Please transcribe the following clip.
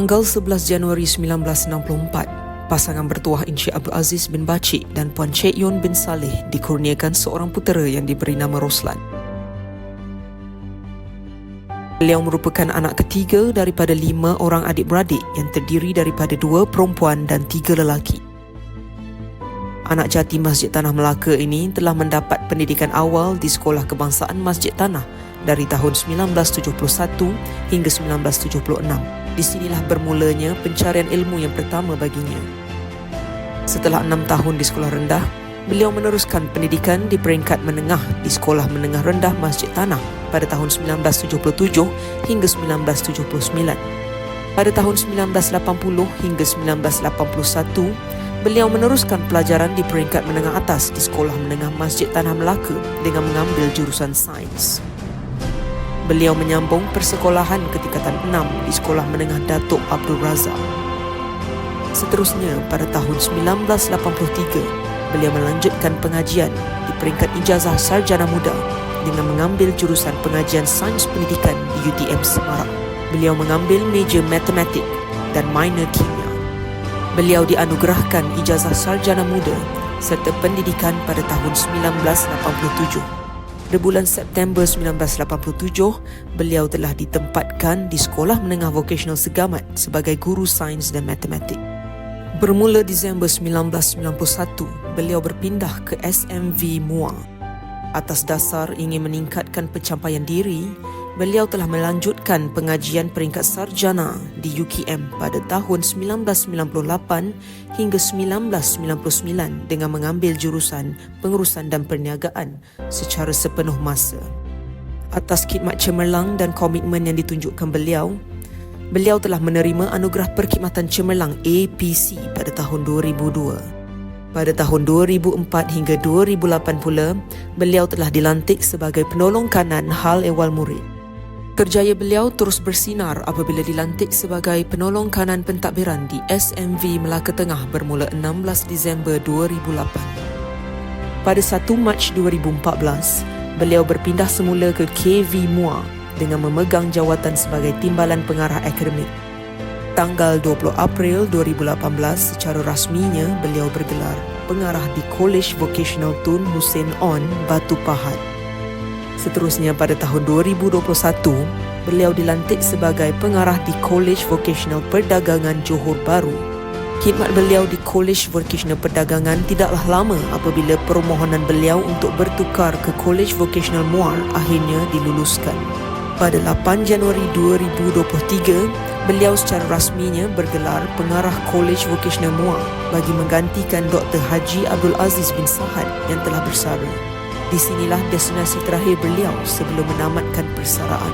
Tanggal 11 Januari 1964, pasangan bertuah Encik Abdul Aziz bin Bacik dan Puan Cik Yun bin Saleh dikurniakan seorang putera yang diberi nama Roslan. Beliau merupakan anak ketiga daripada 5 orang adik-beradik yang terdiri daripada 2 perempuan dan 3 lelaki. Anak jati Masjid Tanah Melaka ini telah mendapat pendidikan awal di Sekolah Kebangsaan Masjid Tanah dari tahun 1971 hingga 1976. Di sinilah bermulanya pencarian ilmu yang pertama baginya. Setelah 6 tahun di sekolah rendah, beliau meneruskan pendidikan di peringkat menengah di Sekolah Menengah Rendah Masjid Tanah pada tahun 1977 hingga 1979. Pada tahun 1980 hingga 1981, beliau meneruskan pelajaran di peringkat menengah atas di Sekolah Menengah Masjid Tanah Melaka dengan mengambil jurusan sains. Beliau menyambung persekolahan ketingkatan 6 di Sekolah Menengah Datuk Abdul Razak. Seterusnya, pada tahun 1983, beliau melanjutkan pengajian di peringkat ijazah sarjana muda dengan mengambil jurusan pengajian sains pendidikan di UTM Semarang. Beliau mengambil meja matematik dan minor kimia. Beliau dianugerahkan ijazah sarjana muda serta pendidikan pada tahun 1987. Pada bulan September 1987, beliau telah ditempatkan di Sekolah Menengah Vokasional Segamat sebagai guru sains dan matematik. Bermula Disember 1991, beliau berpindah ke SMV Muar. Atas dasar ingin meningkatkan pencapaian diri, beliau telah melanjutkan pengajian peringkat sarjana di UKM pada tahun 1998 hingga 1999 dengan mengambil jurusan pengurusan dan perniagaan secara sepenuh masa. Atas khidmat cemerlang dan komitmen yang ditunjukkan beliau telah menerima anugerah perkhidmatan cemerlang APC pada tahun 2002. Pada tahun 2004 hingga 2008 pula, beliau telah dilantik sebagai penolong kanan hal ehwal murid. Kerjaya beliau terus bersinar apabila dilantik sebagai penolong kanan pentadbiran di SMV Melaka Tengah bermula 16 Disember 2008. Pada 1 Mac 2014, beliau berpindah semula ke KV Muar dengan memegang jawatan sebagai Timbalan Pengarah Akademik. Tanggal 20 April 2018, secara rasminya beliau bergelar pengarah di College Vocational Tun Hussein On, Batu Pahat. Seterusnya pada tahun 2021, beliau dilantik sebagai pengarah di College Vocational Perdagangan Johor Bahru. Khidmat beliau di College Vocational Perdagangan tidaklah lama apabila permohonan beliau untuk bertukar ke College Vocational Muar akhirnya diluluskan. Pada 8 Januari 2023, beliau secara rasminya bergelar pengarah College Vocational Muar bagi menggantikan Dr. Haji Abdul Aziz bin Sahad yang telah bersara. Di sinilah destinasi terakhir beliau sebelum menamatkan persaraan.